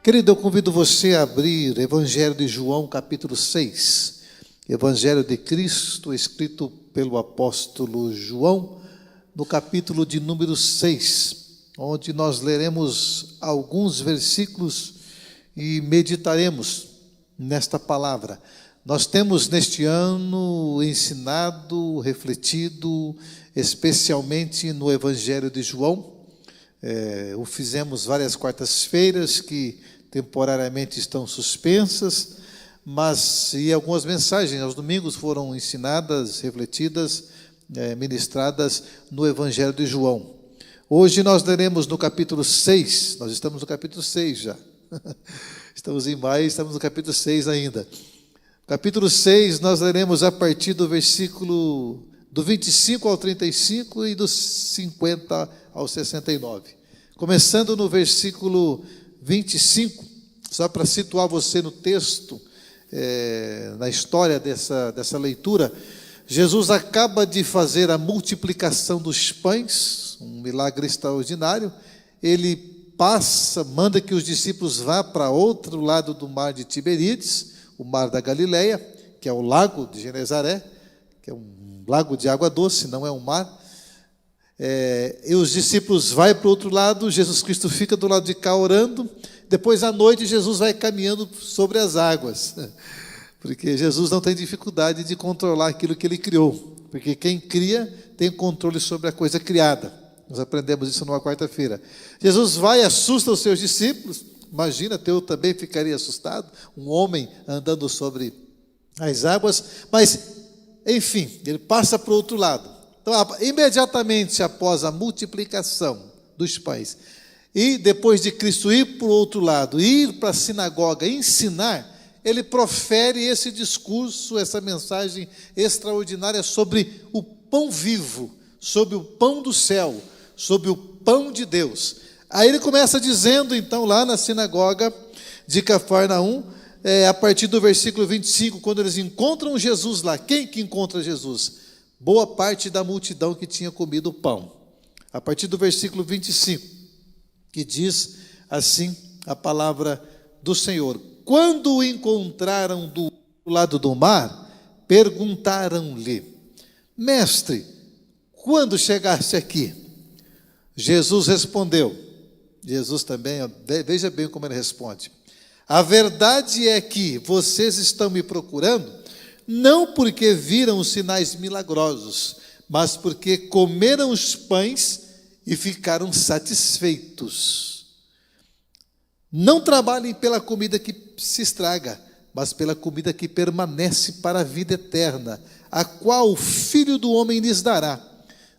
Querido, eu convido você a abrir Evangelho de João, capítulo 6. Evangelho de Cristo, escrito pelo apóstolo João, no capítulo de número 6, onde nós leremos alguns versículos e meditaremos nesta palavra. Nós temos neste ano ensinado, refletido, especialmente no Evangelho de João. O fizemos várias quartas-feiras que temporariamente estão suspensas, e algumas mensagens aos domingos foram ensinadas, refletidas, ministradas no Evangelho de João. Hoje nós leremos no capítulo 6, nós estamos no capítulo 6 já, estamos em maio, estamos no capítulo 6 ainda. Capítulo 6 nós leremos a partir do versículo do 25 ao 35 e do 50 ao 69. Começando no versículo 25, só para situar você no texto, na história dessa leitura, Jesus acaba de fazer a multiplicação dos pães, um milagre extraordinário. Ele manda que os discípulos vá para outro lado do mar de Tiberíades, o mar da Galileia, que é o lago de Genezaré, que é um lago de água doce, não é um mar. E os discípulos vão para o outro lado, Jesus Cristo fica do lado de cá orando. Depois, à noite, Jesus vai caminhando sobre as águas, porque Jesus não tem dificuldade de controlar aquilo que Ele criou, porque quem cria tem controle sobre a coisa criada. Nós aprendemos isso numa quarta-feira. Jesus vai e assusta os seus discípulos. Imagina, eu também ficaria assustado, um homem andando sobre as águas, mas, enfim, ele passa para o outro lado. Então, imediatamente após a multiplicação dos pães, e depois de Cristo ir para o outro lado, ir para a sinagoga ensinar, ele profere esse discurso, essa mensagem extraordinária sobre o pão vivo, sobre o pão do céu, sobre o pão de Deus. Aí ele começa dizendo, então, lá na sinagoga de Cafarnaum, a partir do versículo 25, quando eles encontram Jesus lá. Quem que encontra Jesus? Boa parte da multidão que tinha comido o pão. A partir do versículo 25, que diz assim a palavra do Senhor. Quando o encontraram do lado do mar, perguntaram-lhe: Mestre, quando chegaste aqui? Jesus respondeu. Jesus também, veja bem como ele responde. A verdade é que vocês estão me procurando, não porque viram os sinais milagrosos, mas porque comeram os pães e ficaram satisfeitos. Não trabalhem pela comida que se estraga, mas pela comida que permanece para a vida eterna, a qual o Filho do Homem lhes dará.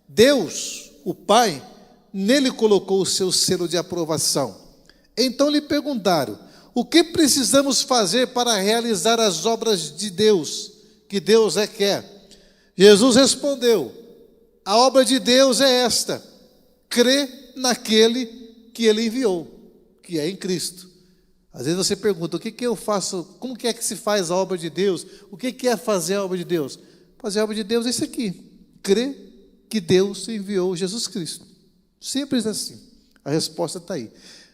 Deus, o Pai, nele colocou o seu selo de aprovação. Então lhe perguntaram: o que precisamos fazer para realizar as obras de Deus, que Deus quer? Jesus respondeu: a obra de Deus é esta: crê naquele que Ele enviou, que é em Cristo. Às vezes você pergunta: o que eu faço? Como que é que se faz a obra de Deus? O que é fazer a obra de Deus? Fazer a obra de Deus é isso aqui: crê que Deus enviou Jesus Cristo. Simples assim. A resposta está aí.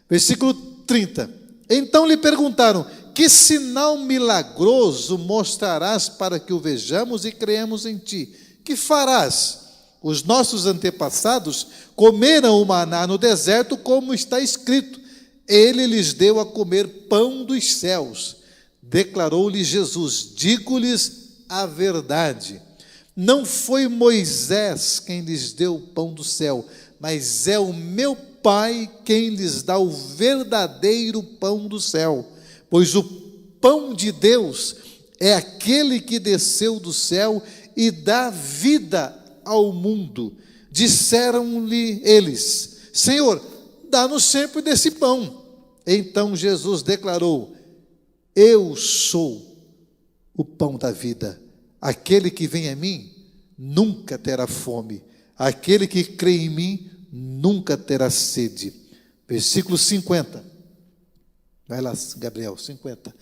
Versículo 30. Então lhe perguntaram: que sinal milagroso mostrarás para que o vejamos e creamos em ti? Que farás? Os nossos antepassados comeram o maná no deserto, como está escrito: Ele lhes deu a comer pão dos céus. Declarou-lhe Jesus: digo-lhes a verdade. Não foi Moisés quem lhes deu o pão do céu, mas é o meu Pai quem lhes dá o verdadeiro pão do céu. Pois o pão de Deus é aquele que desceu do céu e dá vida ao mundo. Disseram-lhe eles: Senhor, dá-nos sempre desse pão. Então Jesus declarou: eu sou o pão da vida. Aquele que vem a mim nunca terá fome. Aquele que crê em mim nunca terá sede. Versículo 50. Vai lá, Gabriel, 50.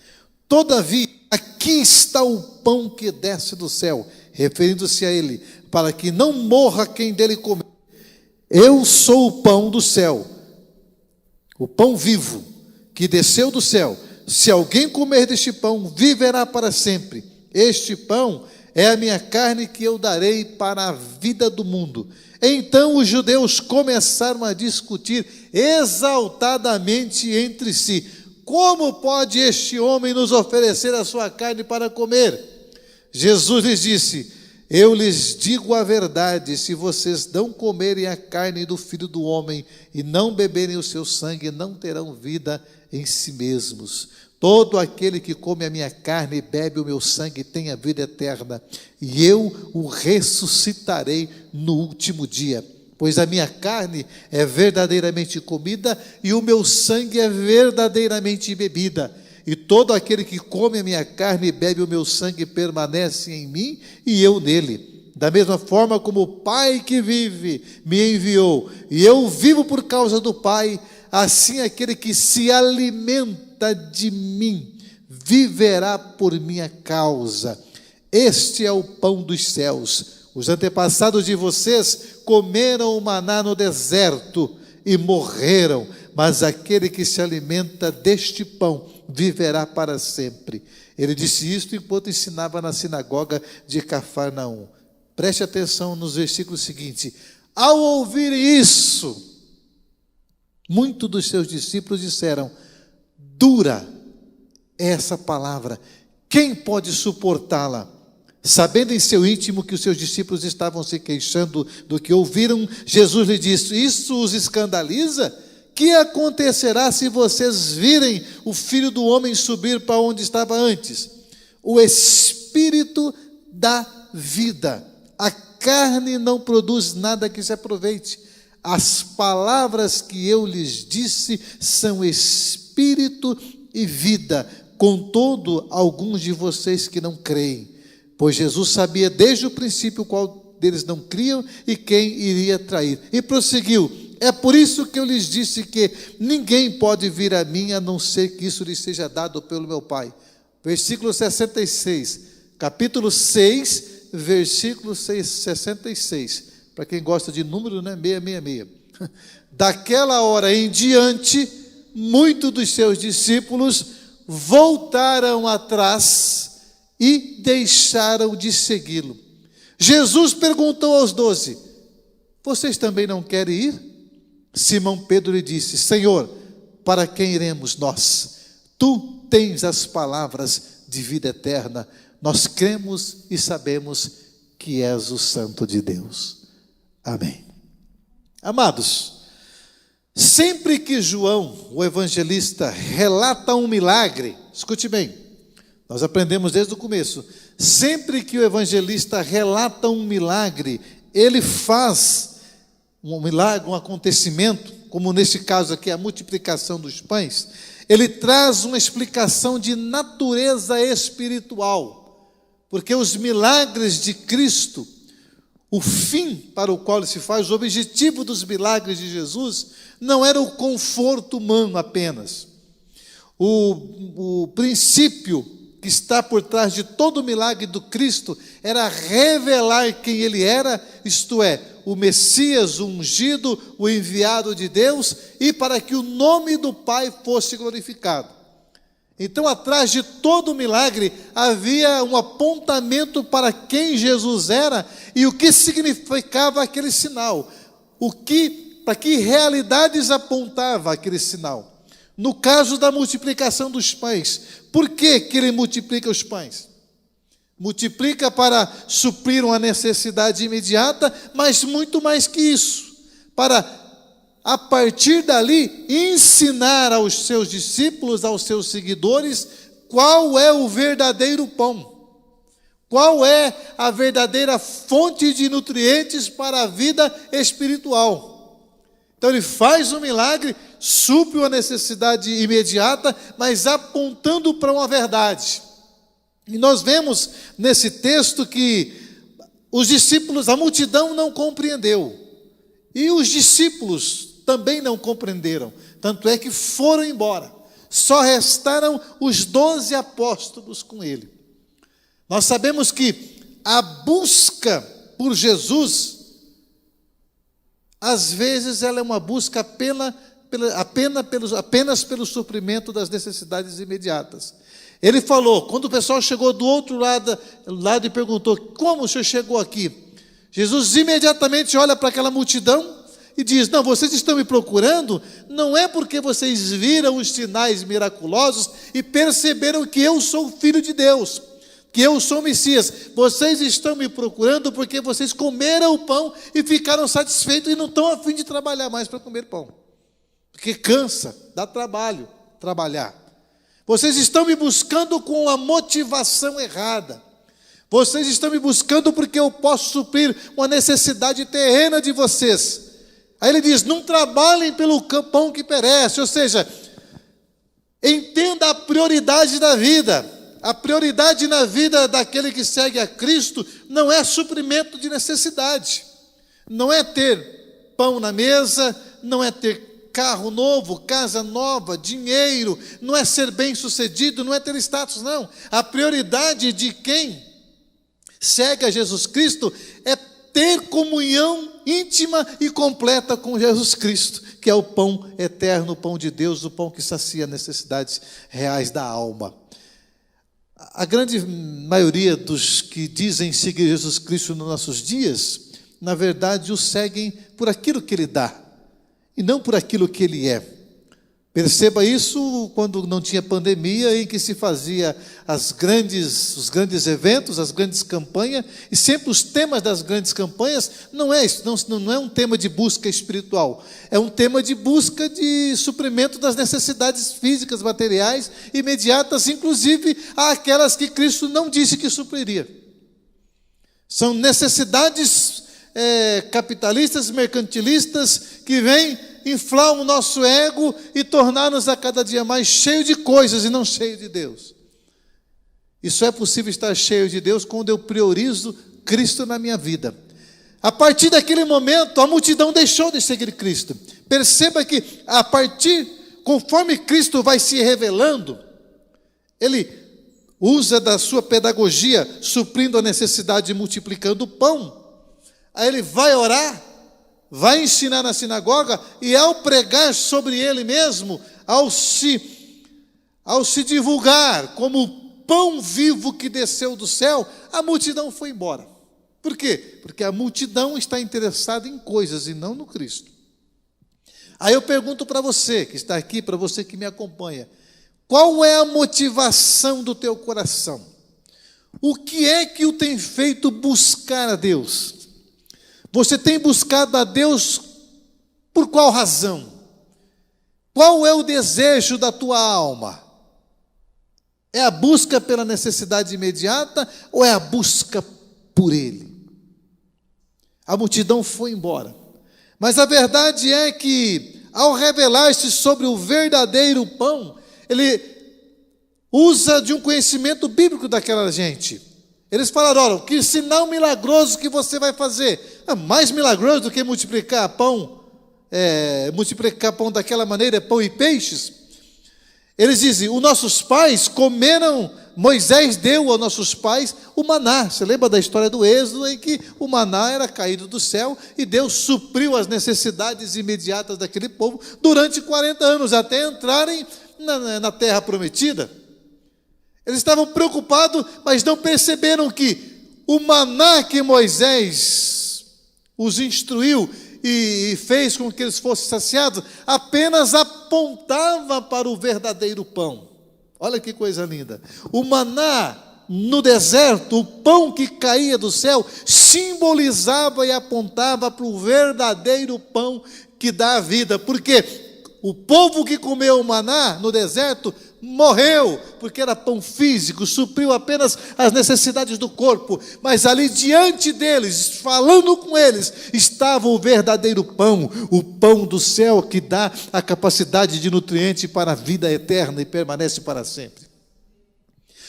Todavia, aqui está o pão que desce do céu, referindo-se a ele, para que não morra quem dele comer. Eu sou o pão do céu, o pão vivo que desceu do céu. Se alguém comer deste pão, viverá para sempre. Este pão é a minha carne que eu darei para a vida do mundo. Então os judeus começaram a discutir exaltadamente entre si: como pode este homem nos oferecer a sua carne para comer? Jesus lhes disse: eu lhes digo a verdade, se vocês não comerem a carne do Filho do Homem e não beberem o seu sangue, não terão vida em si mesmos. Todo aquele que come a minha carne e bebe o meu sangue tem a vida eterna, e eu o ressuscitarei no último dia. Pois a minha carne é verdadeiramente comida e o meu sangue é verdadeiramente bebida. E todo aquele que come a minha carne e bebe o meu sangue permanece em mim e eu nele. Da mesma forma como o Pai que vive me enviou, e eu vivo por causa do Pai, assim aquele que se alimenta de mim viverá por minha causa. Este é o pão dos céus. Os antepassados de vocês comeram o maná no deserto e morreram, mas aquele que se alimenta deste pão viverá para sempre. Ele disse isto enquanto ensinava na sinagoga de Cafarnaum. Preste atenção nos versículos seguintes. Ao ouvir isso, muitos dos seus discípulos disseram: dura é essa palavra, quem pode suportá-la? Sabendo em seu íntimo que os seus discípulos estavam se queixando do que ouviram, Jesus lhe disse: isso os escandaliza? Que acontecerá se vocês virem o Filho do Homem subir para onde estava antes? O Espírito dá vida, a carne não produz nada que se aproveite. As palavras que eu lhes disse são Espírito e vida, contudo, alguns de vocês que não creem. Pois Jesus sabia desde o princípio qual deles não criam e quem iria trair. E prosseguiu: é por isso que eu lhes disse que ninguém pode vir a mim a não ser que isso lhes seja dado pelo meu Pai. Versículo 66, capítulo 6, versículo 66. Para quem gosta de número, né? 666. Daquela hora em diante, muitos dos seus discípulos voltaram atrás e deixaram de segui-lo. Jesus perguntou aos 12: vocês também não querem ir? Simão Pedro lhe disse: Senhor, para quem iremos nós? Tu tens as palavras de vida eterna. Nós cremos e sabemos que és o Santo de Deus. Amém. Amados, sempre que João, o evangelista, relata um milagre, escute bem, nós aprendemos desde o começo, sempre que o evangelista relata um milagre, ele faz um milagre, um acontecimento, como nesse caso aqui, a multiplicação dos pães, ele traz uma explicação de natureza espiritual, porque os milagres de Cristo, o fim para o qual ele se faz, o objetivo dos milagres de Jesus, não era o conforto humano apenas. O princípio que está por trás de todo o milagre do Cristo era revelar quem ele era, isto é, o Messias, o ungido, o enviado de Deus, e para que o nome do Pai fosse glorificado. Então, atrás de todo o milagre, havia um apontamento para quem Jesus era e o que significava aquele sinal, para que realidades apontava aquele sinal. No caso da multiplicação dos pães, por que ele multiplica os pães? Multiplica para suprir uma necessidade imediata, mas muito mais que isso, para, a partir dali, ensinar aos seus discípulos, aos seus seguidores, qual é o verdadeiro pão, qual é a verdadeira fonte de nutrientes para a vida espiritual. Então ele faz um milagre, supre uma necessidade imediata, mas apontando para uma verdade. E nós vemos nesse texto que os discípulos, a multidão não compreendeu. E os discípulos também não compreenderam. Tanto é que foram embora. Só restaram os 12 apóstolos com ele. Nós sabemos que a busca por Jesus, às vezes ela é uma busca apenas pelo suprimento das necessidades imediatas. Ele falou, quando o pessoal chegou do outro lado e perguntou, como o senhor chegou aqui? Jesus imediatamente olha para aquela multidão e diz, não, vocês estão me procurando, não é porque vocês viram os sinais miraculosos e perceberam que eu sou o Filho de Deus, que eu sou o Messias. Vocês estão me procurando porque vocês comeram o pão e ficaram satisfeitos e não estão a fim de trabalhar mais para comer pão. Porque cansa, dá trabalho trabalhar. Vocês estão me buscando com a motivação errada. Vocês estão me buscando porque eu posso suprir uma necessidade terrena de vocês. Aí ele diz, não trabalhem pelo pão que perece, ou seja, entenda a prioridade da vida. A prioridade na vida daquele que segue a Cristo não é suprimento de necessidade, não é ter pão na mesa, não é ter carro novo, casa nova, dinheiro, não é ser bem-sucedido, não é ter status, não. A prioridade de quem segue a Jesus Cristo é ter comunhão íntima e completa com Jesus Cristo, que é o pão eterno, o pão de Deus, o pão que sacia necessidades reais da alma. A grande maioria dos que dizem seguir Jesus Cristo nos nossos dias, na verdade, o seguem por aquilo que Ele dá, e não por aquilo que Ele é. Perceba isso quando não tinha pandemia, em que se fazia os grandes eventos, as grandes campanhas, e sempre os temas das grandes campanhas não é um tema de busca espiritual, é um tema de busca de suprimento das necessidades físicas, materiais, imediatas, inclusive aquelas que Cristo não disse que supriria. São necessidades capitalistas, mercantilistas, que vêm inflar o nosso ego e tornar-nos a cada dia mais cheio de coisas e não cheio de Deus. E só é possível estar cheio de Deus quando eu priorizo Cristo na minha vida. A partir daquele momento, a multidão deixou de seguir Cristo. Perceba que conforme Cristo vai se revelando, Ele usa da sua pedagogia, suprindo a necessidade e multiplicando o pão. Aí Ele vai orar, vai ensinar na sinagoga, e ao pregar sobre Ele mesmo, ao se divulgar como o pão vivo que desceu do céu, a multidão foi embora. Por quê? Porque a multidão está interessada em coisas e não no Cristo. Aí eu pergunto para você que está aqui, para você que me acompanha, qual é a motivação do teu coração? O que é que o tem feito buscar a Deus? Você tem buscado a Deus por qual razão? Qual é o desejo da tua alma? É a busca pela necessidade imediata ou é a busca por Ele? A multidão foi embora. Mas a verdade é que, ao revelar-se sobre o verdadeiro pão, Ele usa de um conhecimento bíblico daquela gente. Eles falaram, olha, que sinal milagroso que você vai fazer? Mais milagroso do que multiplicar pão daquela maneira, pão e peixes? Eles dizem, os nossos pais comeram, Moisés deu aos nossos pais o maná. Você lembra da história do Êxodo, em que o maná era caído do céu e Deus supriu as necessidades imediatas daquele povo durante 40 anos, até entrarem na terra prometida. Eles estavam preocupados, mas não perceberam que o maná que Moisés os instruiu e fez com que eles fossem saciados, apenas apontava para o verdadeiro pão. Olha que coisa linda. O maná no deserto, o pão que caía do céu, simbolizava e apontava para o verdadeiro pão que dá a vida. Porque o povo que comeu o maná no deserto morreu, porque era pão físico, supriu apenas as necessidades do corpo, mas ali diante deles, falando com eles, estava o verdadeiro pão, o pão do céu que dá a capacidade de nutriente para a vida eterna e permanece para sempre.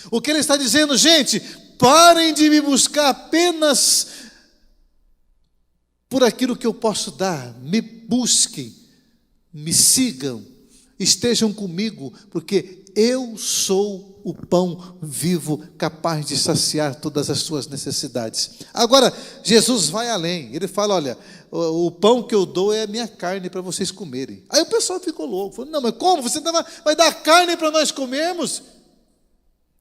O que ele está dizendo, gente, parem de me buscar apenas por aquilo que eu posso dar, me busquem, me sigam, estejam comigo, porque eu sou o pão vivo, capaz de saciar todas as suas necessidades. Agora, Jesus vai além, ele fala, olha, o pão que eu dou é a minha carne para vocês comerem. Aí o pessoal ficou louco, falou, não, mas como? Você vai dar carne para nós comermos?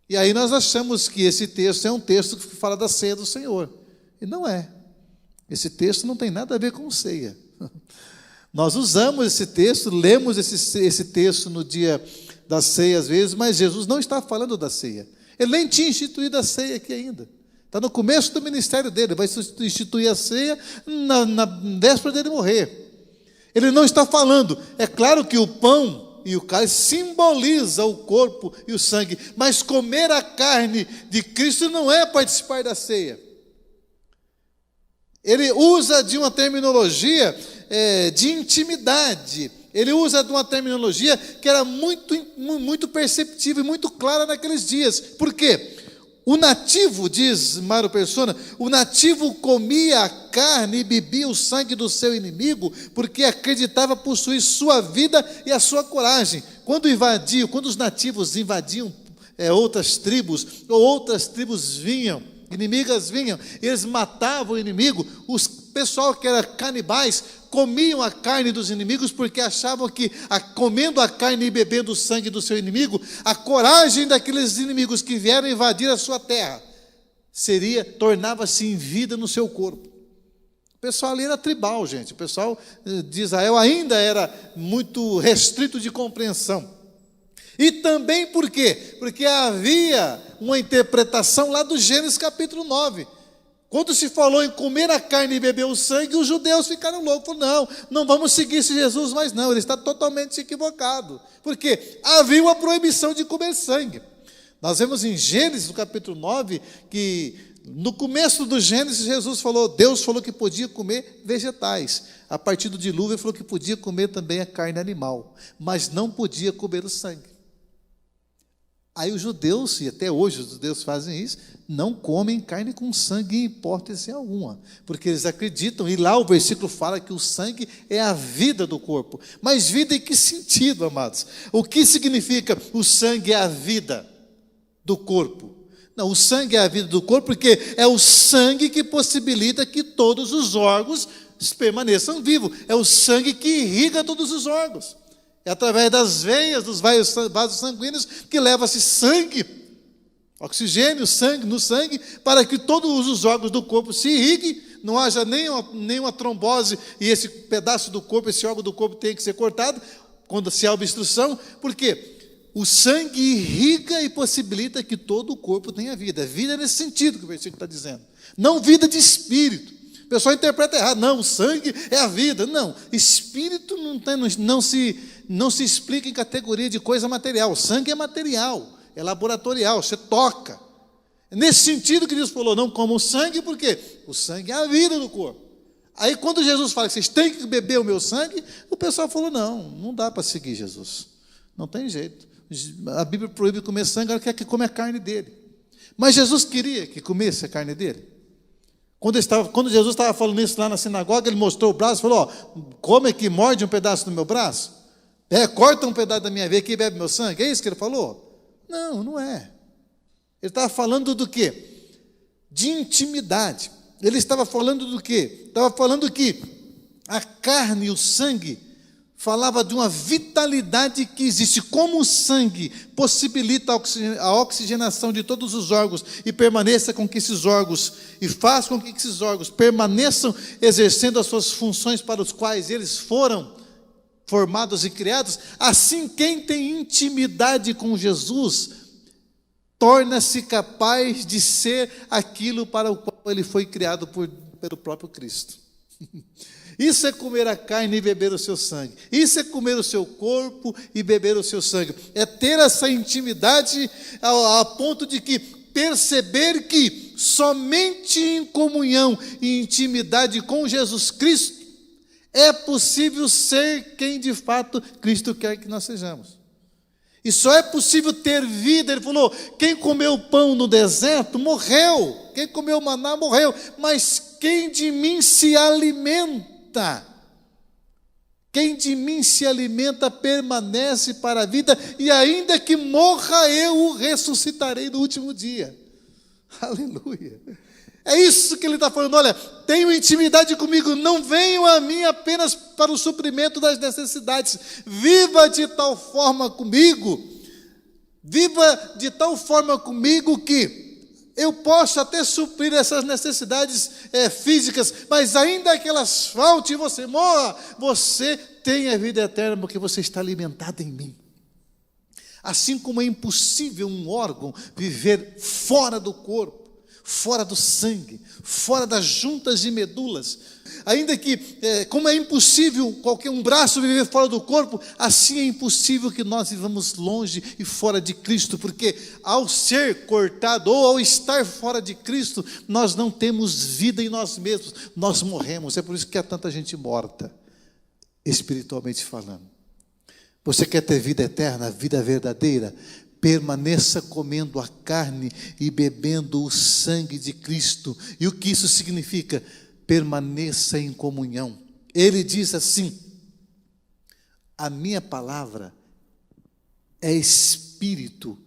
E aí nós achamos que esse texto é um texto que fala da ceia do Senhor, e não é. Esse texto não tem nada a ver com ceia. Nós usamos esse texto, lemos esse texto no dia da ceia às vezes, mas Jesus não está falando da ceia. Ele nem tinha instituído a ceia aqui ainda. Está no começo do ministério dele, vai instituir a ceia na véspera dele morrer. Ele não está falando, é claro que o pão e o cálice simboliza o corpo e o sangue, mas comer a carne de Cristo não é participar da ceia. Ele usa de uma terminologia de intimidade. Ele usa de uma terminologia que era muito perceptível e muito clara naqueles dias. Por quê? O nativo, diz Mário Persona, o nativo comia a carne e bebia o sangue do seu inimigo, porque acreditava possuir sua vida e a sua coragem. Quando os nativos invadiam outras tribos, ou outras tribos inimigas vinham, eles matavam o inimigo, os pessoal que era canibais comiam a carne dos inimigos porque achavam que comendo a carne e bebendo o sangue do seu inimigo, a coragem daqueles inimigos que vieram invadir a sua terra tornava-se em vida no seu corpo. O pessoal ali era tribal, gente. O pessoal de Israel ainda era muito restrito de compreensão. E também por quê? Porque havia uma interpretação lá do Gênesis capítulo 9. Quando se falou em comer a carne e beber o sangue, os judeus ficaram loucos. Falaram, não vamos seguir esse Jesus, mas não, ele está totalmente equivocado. Porque havia uma proibição de comer sangue. Nós vemos em Gênesis, no capítulo 9, que no começo do Gênesis, Deus falou que podia comer vegetais. A partir do dilúvio, ele falou que podia comer também a carne animal, mas não podia comer o sangue. Aí os judeus, e até hoje os judeus fazem isso, não comem carne com sangue em hipótese alguma, porque eles acreditam, e lá o versículo fala que o sangue é a vida do corpo. Mas vida em que sentido, amados? O que significa o sangue é a vida do corpo? Não, o sangue é a vida do corpo porque é o sangue que possibilita que todos os órgãos permaneçam vivos. É o sangue que irriga todos os órgãos. É através das veias, dos vasos sanguíneos, que leva-se sangue, oxigênio, no sangue, para que todos os órgãos do corpo se irriguem, não haja nenhuma trombose, e esse pedaço do corpo, esse órgão do corpo tem que ser cortado, quando se há obstrução, porque o sangue irriga e possibilita que todo o corpo tenha vida. Vida nesse sentido que o versículo está dizendo. Não vida de espírito. O pessoal interpreta errado. Não, o sangue é a vida. Não, espírito não se explica em categoria de coisa material. O sangue é material, é laboratorial, você toca. Nesse sentido que Deus falou, não coma o sangue, porque o sangue é a vida do corpo. Aí quando Jesus fala que vocês têm que beber o meu sangue, o pessoal falou, não dá para seguir Jesus. Não tem jeito. A Bíblia proíbe comer sangue, agora quer que come a carne dele. Mas Jesus queria que comesse a carne dele. Quando Jesus estava falando isso lá na sinagoga, ele mostrou o braço e falou, come aqui, morde um pedaço do meu braço. Corta um pedaço da minha veia aqui e bebe meu sangue. É isso que ele falou? Não é. Ele estava falando do quê? De intimidade. Ele estava falando do quê? Estava falando que a carne e o sangue falava de uma vitalidade que existe. Como o sangue possibilita a oxigenação de todos os órgãos e permaneça com que esses órgãos, e faz com que esses órgãos permaneçam exercendo as suas funções para os quais eles foram formados e criados, assim quem tem intimidade com Jesus torna-se capaz de ser aquilo para o qual ele foi criado pelo próprio Cristo. Isso é comer a carne e beber o seu sangue. Isso é comer o seu corpo e beber o seu sangue. É ter essa intimidade a ponto de que perceber que somente em comunhão e intimidade com Jesus Cristo é possível ser quem de fato Cristo quer que nós sejamos. E só é possível ter vida. Ele falou, quem comeu pão no deserto morreu, quem comeu maná morreu, mas quem de mim se alimenta, Quem de mim se alimenta permanece para a vida, e ainda que morra, eu o ressuscitarei no último dia. Aleluia. É isso que ele está falando. Olha, tenham intimidade comigo, não venham a mim apenas para o suprimento das necessidades. Viva de tal forma comigo, que eu posso até suprir essas necessidades físicas, mas ainda que elas faltem e você morra, você tem a vida eterna, porque você está alimentado em mim. Assim como é impossível um órgão viver fora do corpo, fora do sangue, fora das juntas e medulas, ainda que, como é impossível qualquer um braço viver fora do corpo, assim é impossível que nós vivamos longe e fora de Cristo, porque ao ser cortado ou ao estar fora de Cristo, nós não temos vida em nós mesmos, nós morremos. É por isso que há tanta gente morta, espiritualmente falando. Você quer ter vida eterna, vida verdadeira? Permaneça comendo a carne e bebendo o sangue de Cristo. E o que isso significa? Permaneça em comunhão. Ele diz assim: a minha palavra é espírito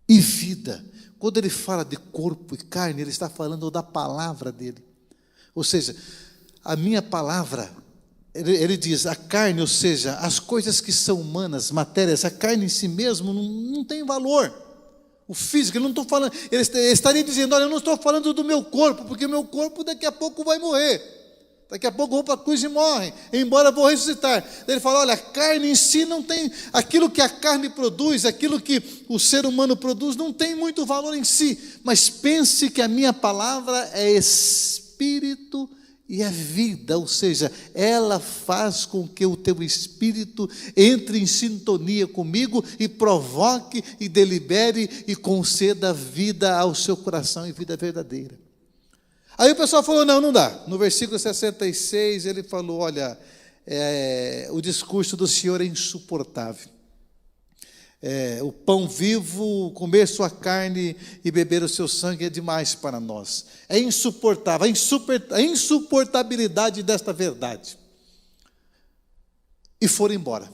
e vida. Quando ele fala de corpo e carne, ele está falando da palavra dele. Ou seja, a minha palavra, ele diz, a carne, ou seja, as coisas que são humanas, matérias, a carne em si mesmo não tem valor. O físico, ele não estou falando, ele estaria dizendo, olha, eu não estou falando do meu corpo, porque o meu corpo daqui a pouco vai morrer. Daqui a pouco eu vou para a cruz e morre, embora eu vou ressuscitar. Ele fala, olha, a carne em si não tem, aquilo que a carne produz, aquilo que o ser humano produz, não tem muito valor em si. Mas pense que a minha palavra é espírito e é vida, ou seja, ela faz com que o teu espírito entre em sintonia comigo e provoque e delibere e conceda vida ao seu coração e vida verdadeira. Aí o pessoal falou, não dá. No versículo 66 ele falou, olha, o discurso do Senhor é insuportável. O pão vivo, comer sua carne e beber o seu sangue é demais para nós. É insuportável, a insuportabilidade desta verdade. E foram embora.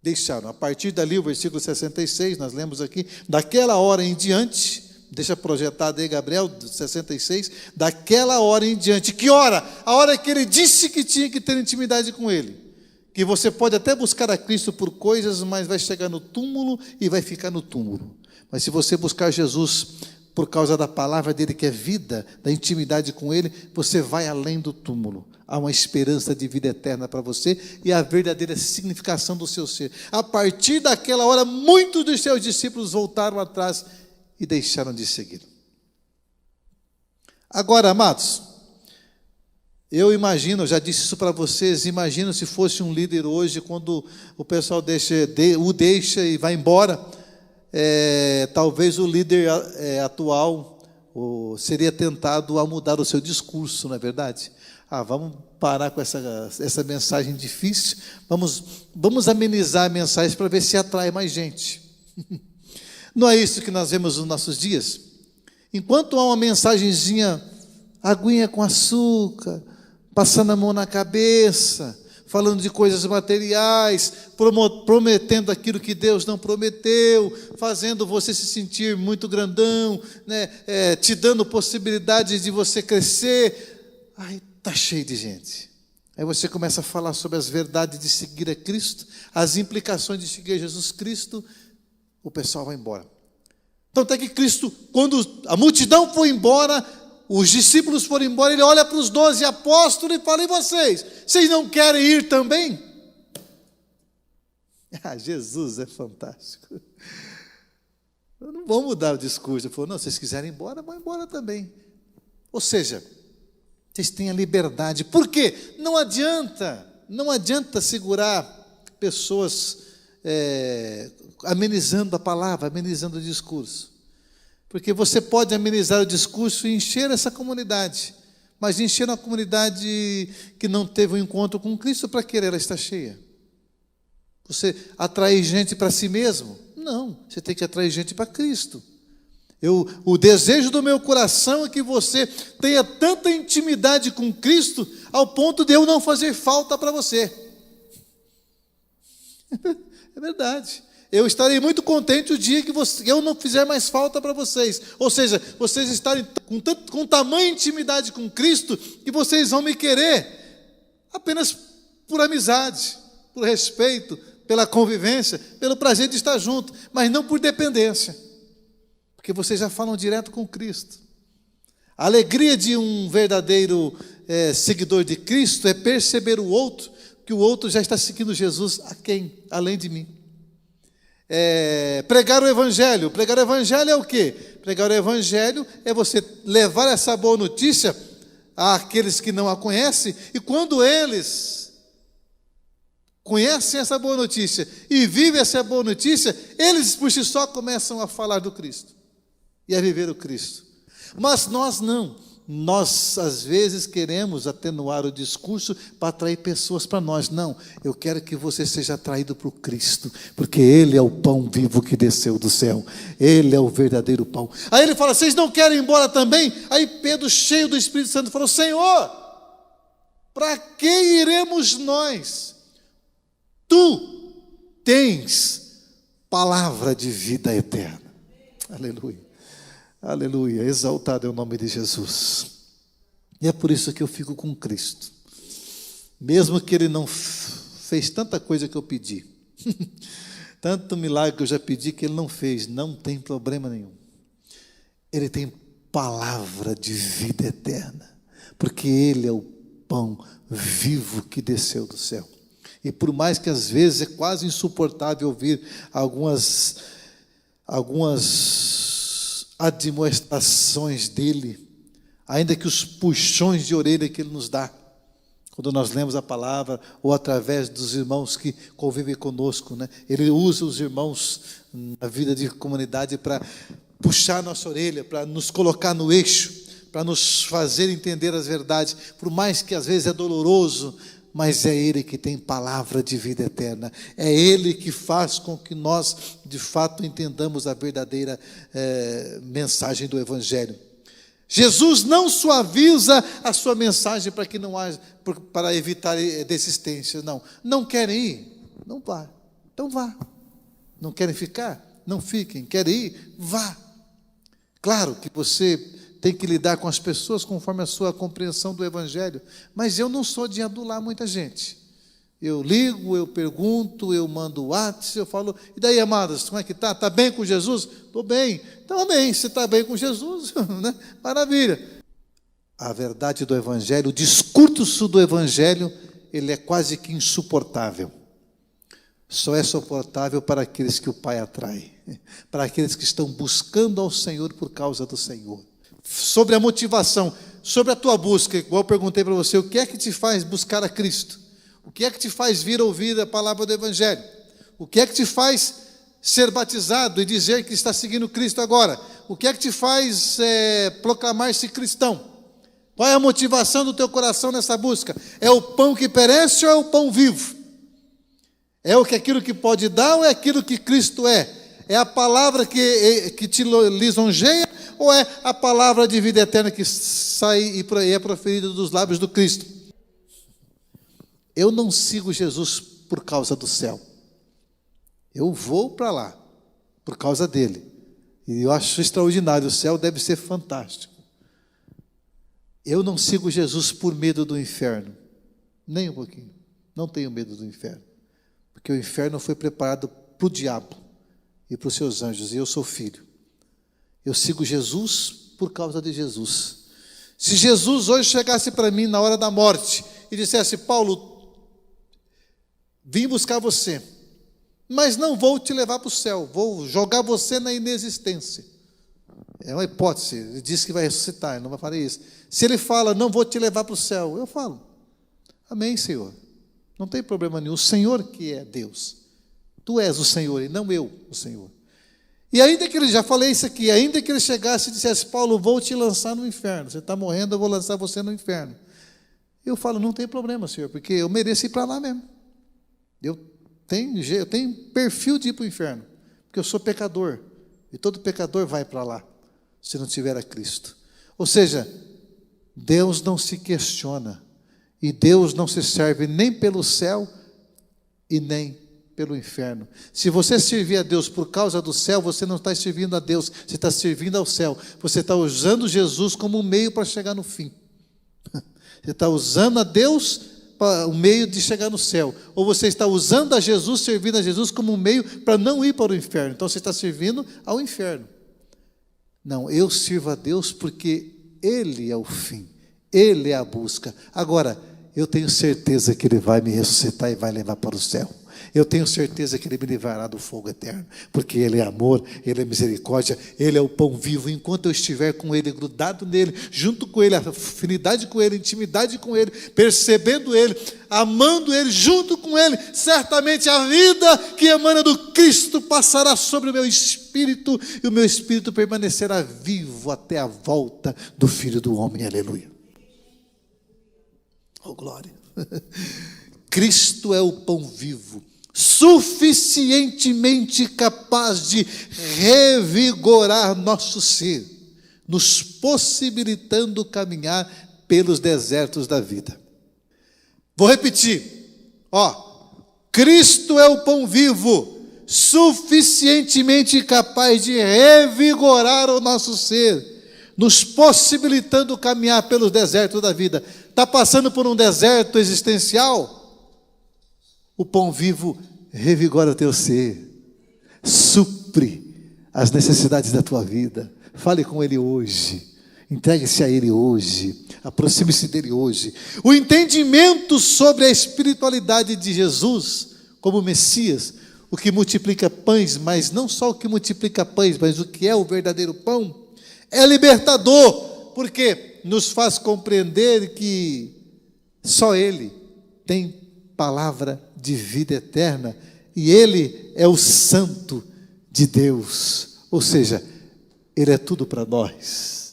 Deixaram. A partir dali, o versículo 66, nós lemos aqui, daquela hora em diante, deixa projetado aí, Gabriel, 66, daquela hora em diante. Que hora? A hora que ele disse que tinha que ter intimidade com ele. Que você pode até buscar a Cristo por coisas, mas vai chegar no túmulo e vai ficar no túmulo. Mas se você buscar Jesus por causa da palavra dele, que é vida, da intimidade com ele, você vai além do túmulo. Há uma esperança de vida eterna para você e a verdadeira significação do seu ser. A partir daquela hora, muitos dos seus discípulos voltaram atrás e deixaram de seguir. Agora, amados, eu imagino, eu já disse isso para vocês, imagino se fosse um líder hoje, quando o pessoal o deixa e vai embora, talvez o líder atual seria tentado a mudar o seu discurso, não é verdade? Vamos parar com essa mensagem difícil, vamos amenizar a mensagem para ver se atrai mais gente. Não é isso que nós vemos nos nossos dias? Enquanto há uma mensagenzinha, aguinha com açúcar, passando a mão na cabeça, falando de coisas materiais, prometendo aquilo que Deus não prometeu, fazendo você se sentir muito grandão, né? Te dando possibilidades de você crescer. Está cheio de gente. Aí você começa a falar sobre as verdades de seguir a Cristo, as implicações de seguir Jesus Cristo, o pessoal vai embora. Então até que Cristo, quando a multidão foi embora, os discípulos foram embora, ele olha para os 12 apóstolos e fala, e vocês não querem ir também? Jesus é fantástico. Não vão mudar o discurso. Ele falou, não, se vocês quiserem ir embora, vão embora também. Ou seja, vocês têm a liberdade. Por quê? Não adianta segurar pessoas amenizando a palavra, amenizando o discurso. Porque você pode amenizar o discurso e encher essa comunidade, mas encher uma comunidade que não teve um encontro com Cristo, para que ela está cheia? Você atrair gente para si mesmo? Não, você tem que atrair gente para Cristo. O desejo do meu coração é que você tenha tanta intimidade com Cristo ao ponto de eu não fazer falta para você. É verdade. Eu estarei muito contente o dia que eu não fizer mais falta para vocês. Ou seja, vocês estarem com tamanha intimidade com Cristo que vocês vão me querer apenas por amizade, por respeito, pela convivência, pelo prazer de estar junto, mas não por dependência, porque vocês já falam direto com Cristo. A alegria de um verdadeiro seguidor de Cristo é perceber o outro, que o outro já está seguindo Jesus a quem? Além de mim. Pregar o Evangelho. Pregar o Evangelho é o quê? Pregar o Evangelho é você levar essa boa notícia àqueles que não a conhecem, e quando eles conhecem essa boa notícia e vivem essa boa notícia, eles por si só começam a falar do Cristo e a viver o Cristo. Mas nós não. Nós, às vezes, queremos atenuar o discurso para atrair pessoas para nós. Não, eu quero que você seja atraído para o Cristo, porque Ele é o pão vivo que desceu do céu. Ele é o verdadeiro pão. Aí ele fala, vocês não querem ir embora também? Aí Pedro, cheio do Espírito Santo, falou, Senhor, para que iremos nós? Tu tens palavra de vida eterna. Aleluia. Aleluia, exaltado é o nome de Jesus. E é por isso que eu fico com Cristo. Mesmo que Ele não fez tanta coisa que eu pedi, tanto milagre que eu já pedi que Ele não fez, não tem problema nenhum. Ele tem palavra de vida eterna, porque Ele é o pão vivo que desceu do céu. E por mais que às vezes é quase insuportável ouvir algumas admoestações dele, ainda que os puxões de orelha que ele nos dá, quando nós lemos a palavra, ou através dos irmãos que convivem conosco, né? Ele usa os irmãos na vida de comunidade para puxar nossa orelha, para nos colocar no eixo, para nos fazer entender as verdades, por mais que às vezes é doloroso, mas é Ele que tem palavra de vida eterna. É Ele que faz com que nós, de fato, entendamos a verdadeira mensagem do Evangelho. Jesus não suaviza a sua mensagem para que não haja, para evitar desistência. Não querem ir? Não vá. Então vá. Não querem ficar? Não fiquem. Querem ir? Vá. Claro que você tem que lidar com as pessoas conforme a sua compreensão do Evangelho. Mas eu não sou de adular muita gente. Eu ligo, eu pergunto, eu mando WhatsApp, eu falo, e daí, amadas, como é que está? Está bem com Jesus? Estou bem. Então, amém, se está bem com Jesus, né? Maravilha. A verdade do Evangelho, o discurso do Evangelho, ele é quase que insuportável. Só é suportável para aqueles que o Pai atrai, para aqueles que estão buscando ao Senhor por causa do Senhor. Sobre a motivação, sobre a tua busca, igual eu perguntei para você, o que é que te faz buscar a Cristo? O que é que te faz vir ouvir a palavra do Evangelho? O que é que te faz ser batizado e dizer que está seguindo Cristo agora? O que é que te faz proclamar-se cristão? Qual é a motivação do teu coração nessa busca? É o pão que perece ou é o pão vivo? É aquilo que pode dar ou é aquilo que Cristo é? É a palavra que te lisonjeia ou é a palavra de vida eterna que sai e é proferida dos lábios do Cristo? Eu não sigo Jesus por causa do céu. Eu vou para lá por causa dele. E eu acho extraordinário, o céu deve ser fantástico. Eu não sigo Jesus por medo do inferno. Nem um pouquinho. Não tenho medo do inferno. Porque o inferno foi preparado para o diabo e para os seus anjos, e eu sou filho. Eu sigo Jesus por causa de Jesus. Se Jesus hoje chegasse para mim na hora da morte e dissesse, Paulo, vim buscar você, mas não vou te levar para o céu, vou jogar você na inexistência. É uma hipótese, ele disse que vai ressuscitar, ele não vai fazer isso. Se ele fala, não vou te levar para o céu, eu falo, amém, Senhor. Não tem problema nenhum, o Senhor que é Deus. Tu és o Senhor e não eu, o Senhor. E ainda que ele, já falei isso aqui, ainda que ele chegasse e dissesse, Paulo, vou te lançar no inferno, você está morrendo, eu vou lançar você no inferno. Eu falo, não tem problema, Senhor, porque eu mereço ir para lá mesmo. Eu tenho perfil de ir para o inferno, porque eu sou pecador, e todo pecador vai para lá. se não tiver a Cristo. Ou seja, Deus não se questiona, e Deus não se serve nem pelo céu e nem pelo inferno. Se você servir a Deus por causa do céu, você não está servindo a Deus, você está servindo ao céu. Você está usando Jesus como um meio para chegar no fim. Você está usando a Deus para o meio de chegar no céu. Ou você está usando a Jesus, servindo a Jesus como um meio para não ir para o inferno. Então você está servindo ao inferno. Não, eu sirvo a Deus porque Ele é o fim, Ele é a busca. Agora, eu tenho certeza que Ele vai me ressuscitar e vai levar para o céu. Eu tenho certeza que Ele me livrará do fogo eterno, porque Ele é amor, Ele é misericórdia, Ele é o pão vivo. Enquanto eu estiver com Ele, grudado nele, junto com Ele, afinidade com Ele, intimidade com Ele, percebendo Ele, amando Ele, junto com Ele, certamente a vida que emana do Cristo passará sobre o meu espírito, e o meu espírito permanecerá vivo até a volta do Filho do Homem. Aleluia. Oh, glória. Cristo é o pão vivo, suficientemente capaz de revigorar nosso ser, nos possibilitando caminhar pelos desertos da vida. Vou repetir, Cristo é o pão vivo, suficientemente capaz de revigorar o nosso ser, nos possibilitando caminhar pelos desertos da vida. Está passando por um deserto existencial? O pão vivo revigora o teu ser, supre as necessidades da tua vida. Fale com Ele hoje, entregue-se a Ele hoje, aproxime-se dEle hoje. O entendimento sobre a espiritualidade de Jesus como Messias, o que multiplica pães, mas não só o que multiplica pães, mas o que é o verdadeiro pão, é libertador, porque nos faz compreender que só Ele tem palavra de vida eterna, e Ele é o Santo de Deus, ou seja, Ele é tudo para nós.